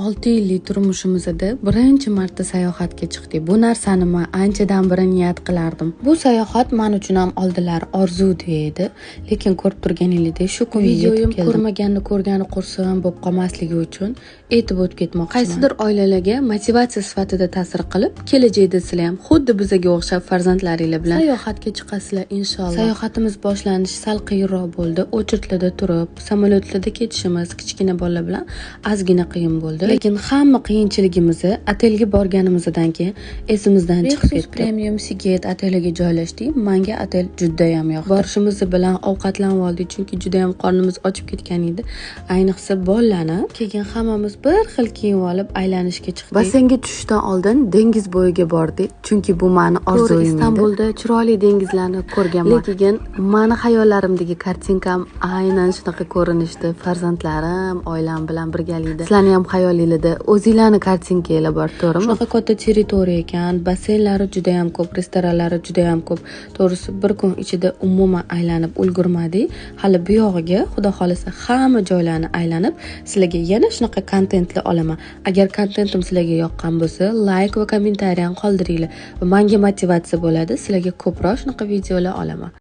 6 yillik turmushimizda birinchi marta sayohatga chiqdik. Bu narsani men anchadan beri niyat qilardim. Bu sayohat men uchun ham oldinlar orzu edi, lekin ko'rib turganingizdek shu kun videoyim ko'rmaganni ko'rgani qursin bo'lib qolmasligi uchun etib o'tib ketmoqchiman. Qaysidir oilalarga motivatsiya sifatida ta'sir qilib, kelajakda sizlar ham xuddi bizga o'xshab farzandlaringlar bilan sayohatga chiqasizlar inshaalloh. Sayohatimiz boshlanishi sal qiyinroq bo'ldi. O'chirtlarda turib, samolyotlarda ketishimiz kichkina bolalar bilan ozgina qiyin bo'ldi. Lekin hamma qiyinchiligimizni otelga borganimizdan keyin esimizdan chiqib ketdi. Premium Siget oteliga joylashdik. Menga otel juda ham yoqdi. Borishimiz bilan ovqatlanib oldik, chunki juda ham qornimiz ochib ketgan edi. Ayniqsa bolalarni. Keyin hammamiz bir xil kiyinib olib aylanishga chiqdik. Basseynga tushishdan oldin dengiz bo'yiga bordik, chunki bu meni orzuim edi. Istanbulda chiroyli dengizlarni ko'rganman. Lekin meni xayollarimdagi kartinkam aynan shunaqa ko'rinishda. Farzandlarim, oilam bilan birgalikda. Sizlarning ham xayolingizda o'zinglarni kartinkanglar bor, to'g'rimi? Shunaqa katta territoriya ekan, basseynlari juda ham ko'p, restoranlari juda ham ko'p. To'g'risi bir kun ichida umuman aylanib ulgurmadik. Hali bu yog'iga xudo xolasa hamma joylarni aylanib, sizlarga yana shunaqa kontentlar olaman. Agar kontentim sizlarga yoqqan bo'lsa, like va kommentariy qoldiringlar. Menga motivatsiya bo'ladi, sizlarga ko'proq shunaqa videolar olaman.